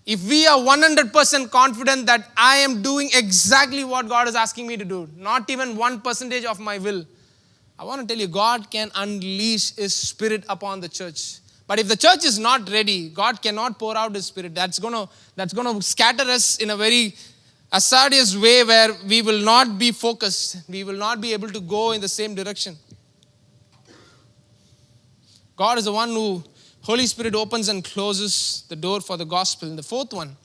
if we are 100% confident that I am doing exactly what God is asking me to do, not even 1% of my will, I want to tell you, God can unleash His Spirit upon the church. But if the church is not ready, God cannot pour out His Spirit. That's going to scatter us in a very hazardous way where we will not be focused. We will not be able to go in the same direction. God is the one who, Holy Spirit opens and closes the door for the gospel. And the fourth one,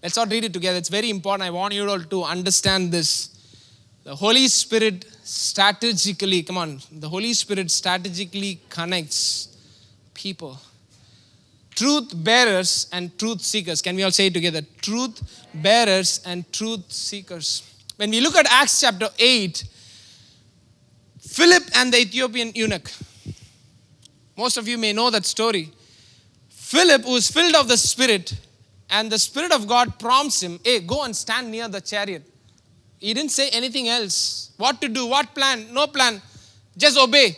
let's all read it together. It's very important. I want you all to understand this. The Holy Spirit strategically, the Holy Spirit strategically connects people. Truth bearers and truth seekers. Can we all say it together? Truth bearers and truth seekers. When we look at Acts chapter 8, Philip and the Ethiopian eunuch. Most of you may know that story. Philip, who is filled of the Spirit, and the Spirit of God prompts him, hey, go and stand near the chariot. He didn't say anything else. What to do, what plan, no plan. Just obey.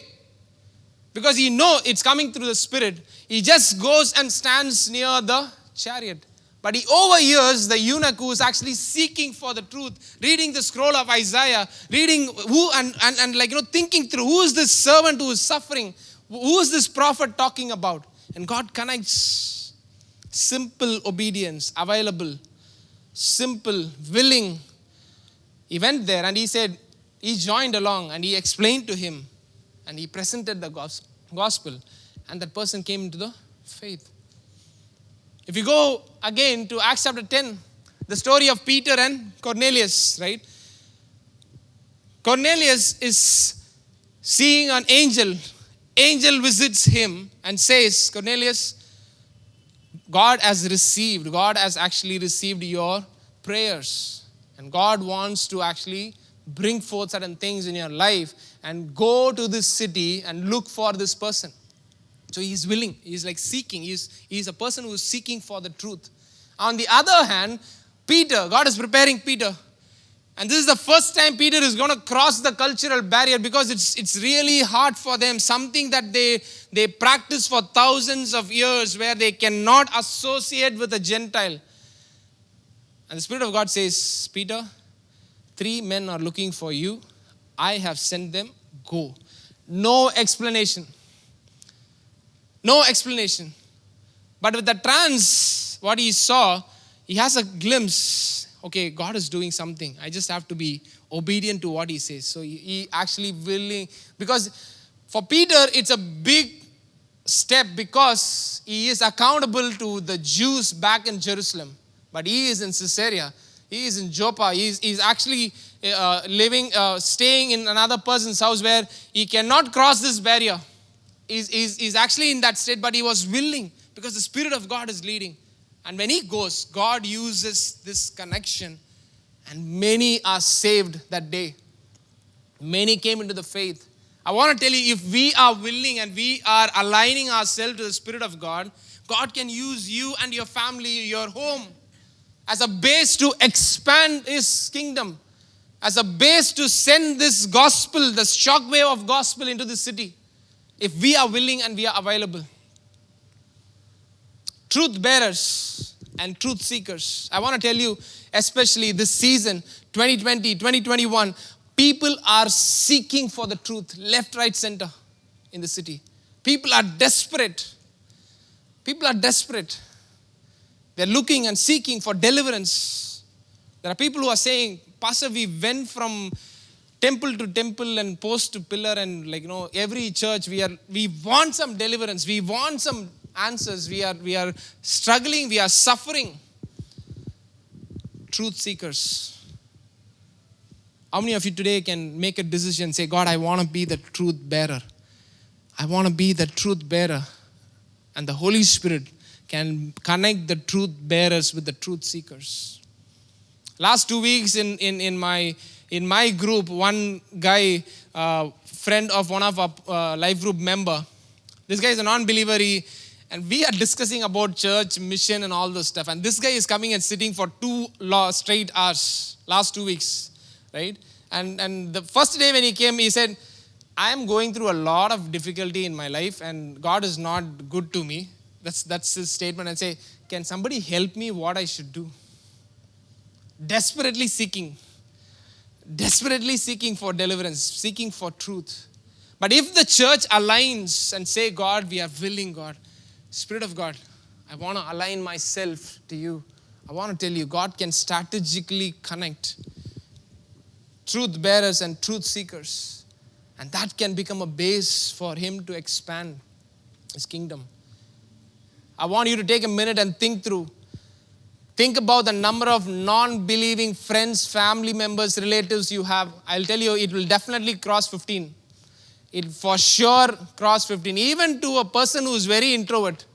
Because he knows it's coming through the Spirit. He just goes and stands near the chariot. But he overhears the eunuch who is actually seeking for the truth, reading the scroll of Isaiah, reading who and thinking through who is this servant who is suffering, who is this prophet talking about. And God connects simple obedience, available, simple, willing. He went there and he said, he joined along and he explained to him and he presented the gospel and that person came into the faith. If you go again to Acts chapter 10, the story of Peter and Cornelius, right? Cornelius is seeing an angel. Angel visits him and says, Cornelius, God has actually received your prayers. And God wants to actually bring forth certain things in your life and go to this city and look for this person. So he's willing. He's like seeking. He's a person who is seeking for the truth. On the other hand, Peter, God is preparing Peter. And this is the first time Peter is going to cross the cultural barrier because it's really hard for them. Something that they practice for thousands of years where they cannot associate with a Gentile. And the Spirit of God says, Peter, 3 men are looking for you. I have sent them. Go. No explanation. No explanation. But with the trance, what he saw, he has a glimpse. Okay, God is doing something. I just have to be obedient to what he says. So he actually willing. Because for Peter, it's a big step because he is accountable to the Jews back in Jerusalem. But he is in Caesarea. He is in Joppa. He's actually staying in another person's house where he cannot cross this barrier. He's actually in that state, but he was willing because the Spirit of God is leading. And when he goes, God uses this connection and many are saved that day. Many came into the faith. I want to tell you, if we are willing and we are aligning ourselves to the Spirit of God, God can use you and your family, your home, as a base to expand His kingdom, as a base to send this gospel, the shockwave of gospel into the city. If we are willing and we are available. Truth bearers and truth seekers. I want to tell you, especially this season, 2020, 2021, people are seeking for the truth, left, right, center in the city. People are desperate. People are desperate. They're looking and seeking for deliverance. There are people who are saying, Pastor, we went from temple to temple and post to pillar and every church we want some deliverance. We want some answers. We are struggling. We are suffering. Truth seekers. How many of you today can make a decision, say, God, I want to be the truth bearer. I want to be the truth bearer. And the Holy Spirit can connect the truth bearers with the truth seekers. Last 2 weeks in my group, one guy, friend of one of our life group member, this guy is a non-believer, and we are discussing about church, mission and all this stuff. And this guy is coming and sitting for 2 straight hours, last 2 weeks, right? And the first day when he came, he said, I am going through a lot of difficulty in my life and God is not good to me. That's his statement. And say, can somebody help me what I should do? Desperately seeking for deliverance, seeking for truth. But if the church aligns and say, God, we are willing, God, Spirit of God, I want to align myself to you. I want to tell you, God can strategically connect truth bearers and truth seekers. And that can become a base for Him to expand His kingdom. I want you to take a minute and think through. Think about the number of non-believing friends, family members, relatives you have. I'll tell you, it will definitely cross 15. It for sure cross 15. Even to a person who is very introvert,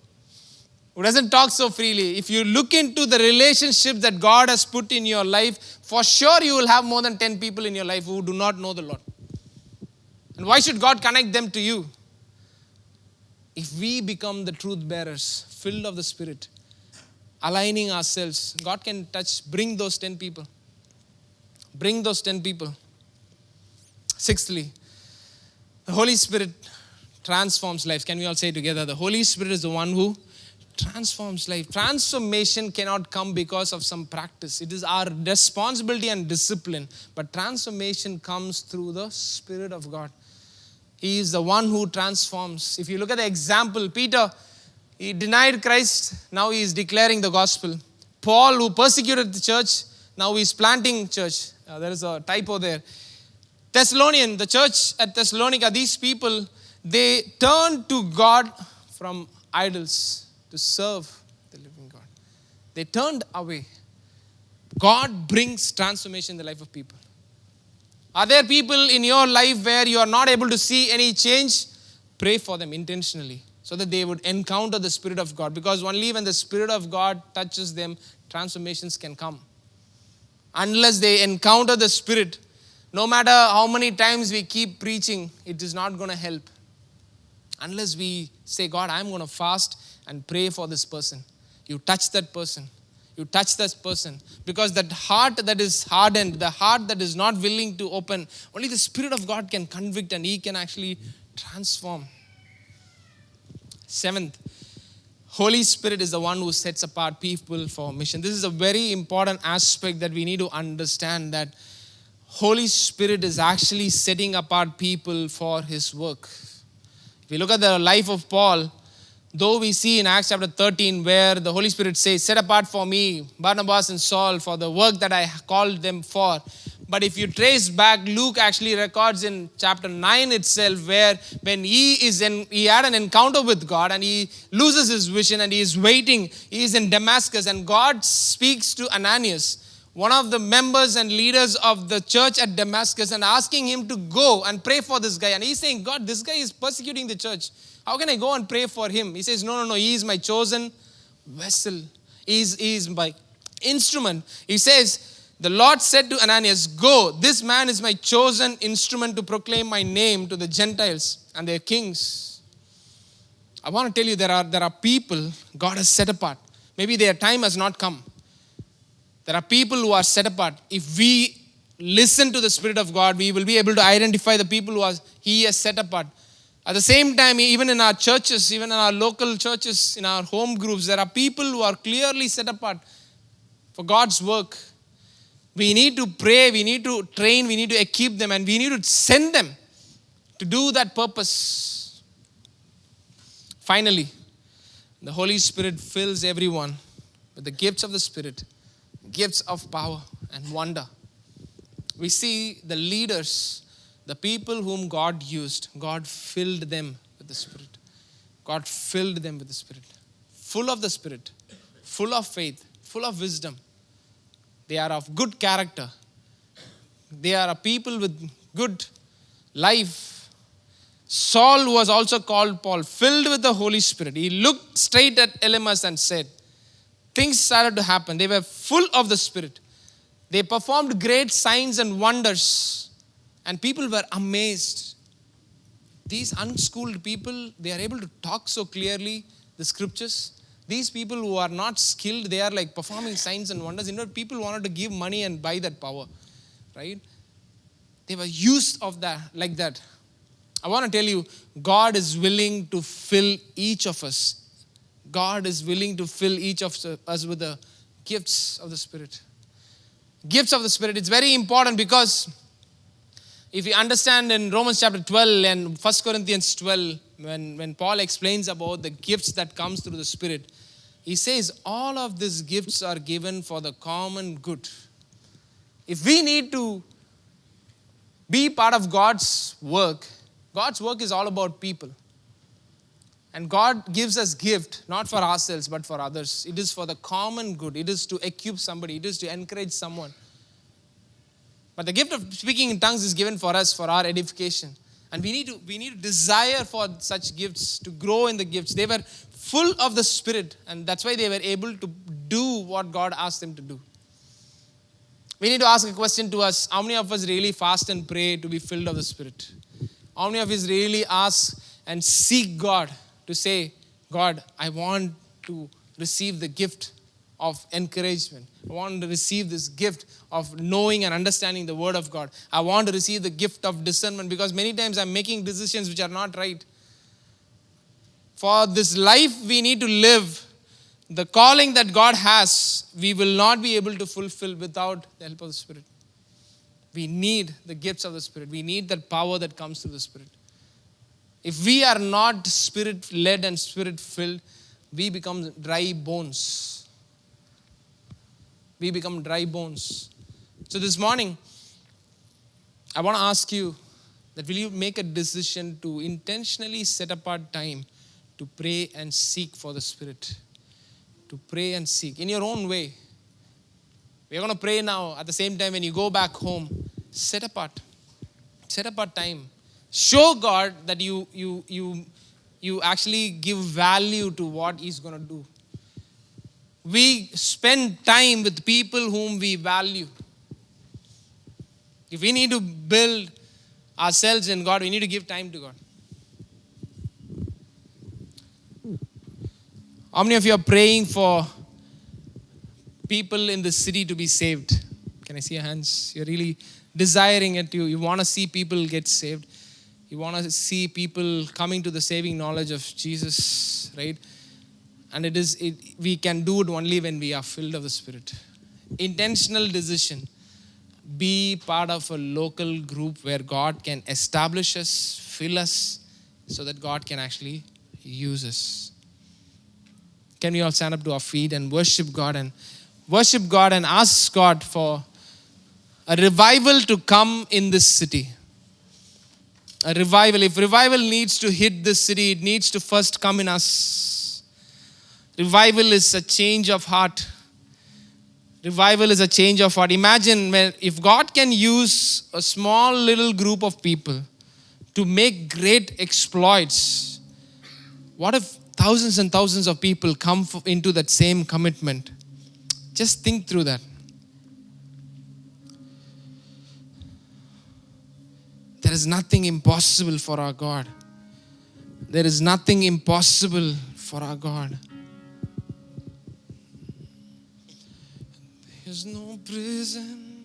who doesn't talk so freely. If you look into the relationships that God has put in your life, for sure you will have more than 10 people in your life who do not know the Lord. And why should God connect them to you? If we become the truth bearers, filled of the Spirit, aligning ourselves, God can bring those 10 people. Bring those 10 people. Sixthly, the Holy Spirit transforms lives. Can we all say together? The Holy Spirit is the one who transforms life. Transformation cannot come because of some practice. It is our responsibility and discipline. But transformation comes through the Spirit of God. He is the one who transforms. If you look at the example, Peter, he denied Christ. Now he is declaring the gospel. Paul, who persecuted the church, now he is planting church. There is a typo there. Thessalonian, the church at Thessalonica, these people, they turned to God from idols to serve the living God. They turned away. God brings transformation in the life of people. Are there people in your life where you are not able to see any change? Pray for them intentionally so that they would encounter the Spirit of God. Because only when the Spirit of God touches them, transformations can come. Unless they encounter the Spirit, no matter how many times we keep preaching, it is not going to help. Unless we say, God, I'm going to fast and pray for this person. You touch that person. You touch that person. Because that heart that is hardened, the heart that is not willing to open, only the Spirit of God can convict and He can actually transform. Seventh, Holy Spirit is the one who sets apart people for mission. This is a very important aspect that we need to understand, that Holy Spirit is actually setting apart people for His work. If we look at the life of Paul, though we see in Acts chapter 13 where the Holy Spirit says, set apart for me Barnabas and Saul for the work that I called them for. But if you trace back, Luke actually records in chapter 9 itself where when he had an encounter with God and he loses his vision and he is waiting. He is in Damascus and God speaks to Ananias, one of the members and leaders of the church at Damascus, and asking him to go and pray for this guy. And he's saying, God, this guy is persecuting the church. How can I go and pray for him? He says, no, he is my chosen vessel. He is my instrument. He says, the Lord said to Ananias, go, this man is my chosen instrument to proclaim my name to the Gentiles and their kings. I want to tell you, there are people God has set apart. Maybe their time has not come. There are people who are set apart. If we listen to the Spirit of God, we will be able to identify the people who He has set apart. At the same time, even in our churches, even in our local churches, in our home groups, there are people who are clearly set apart for God's work. We need to pray, we need to train, we need to equip them, and we need to send them to do that purpose. Finally, the Holy Spirit fills everyone with the gifts of the Spirit, gifts of power and wonder. We see the leaders, the people whom God used, God filled them with the Spirit. God filled them with the Spirit. Full of the Spirit, full of faith, full of wisdom. They are of good character. They are a people with good life. Saul was also called Paul, filled with the Holy Spirit. He looked straight at Elymas and said, things started to happen. They were full of the Spirit. They performed great signs and wonders. And people were amazed. These unschooled people, they are able to talk so clearly the scriptures. These people who are not skilled, they are like performing signs and wonders. People wanted to give money and buy that power, right? They were used of that, like that. I want to tell you, God is willing to fill each of us. God is willing to fill each of us with the gifts of the Spirit. Gifts of the Spirit. It's very important because if you understand in Romans chapter 12 and 1 Corinthians 12, when Paul explains about the gifts that comes through the Spirit, he says all of these gifts are given for the common good. If we need to be part of God's work is all about people. And God gives us gift, not for ourselves, but for others. It is for the common good. It is to equip somebody. It is to encourage someone. But the gift of speaking in tongues is given for us, for our edification. And we need to desire for such gifts, to grow in the gifts. They were full of the Spirit, and that's why they were able to do what God asked them to do. We need to ask a question to us. How many of us really fast and pray to be filled of the Spirit? How many of us really ask and seek God to say, God, I want to receive the gift of encouragement. I want to receive this gift of knowing and understanding the Word of God. I want to receive the gift of discernment, because many times I'm making decisions which are not right. For this life we need to live, the calling that God has, we will not be able to fulfill without the help of the Spirit. We need the gifts of the Spirit. We need that power that comes through the Spirit. If we are not Spirit-led and Spirit-filled, we become dry bones. We become dry bones. So this morning, I want to ask you that will you make a decision to intentionally set apart time to pray and seek for the Spirit? To pray and seek in your own way. We're going to pray now. At the same time, when you go back home, set apart time. Show God that you actually give value to what He's going to do. We spend time with people whom we value. If we need to build ourselves in God, we need to give time to God. How many of you are praying for people in the city to be saved? Can I see your hands? You're really desiring it. You want to see people get saved. You want to see people coming to the saving knowledge of Jesus, right? And we can do it only when we are filled of the Spirit. Intentional decision. Be part of a local group where God can establish us, fill us, so that God can actually use us. Can we all stand up to our feet and worship God and ask God for a revival to come in this city. A revival. If revival needs to hit this city, it needs to first come in us. Revival is a change of heart. Revival is a change of heart. Imagine if God can use a small little group of people to make great exploits. What if thousands and thousands of people come into that same commitment? Just think through that. There is nothing impossible for our God. There is nothing impossible for our God. There's no prison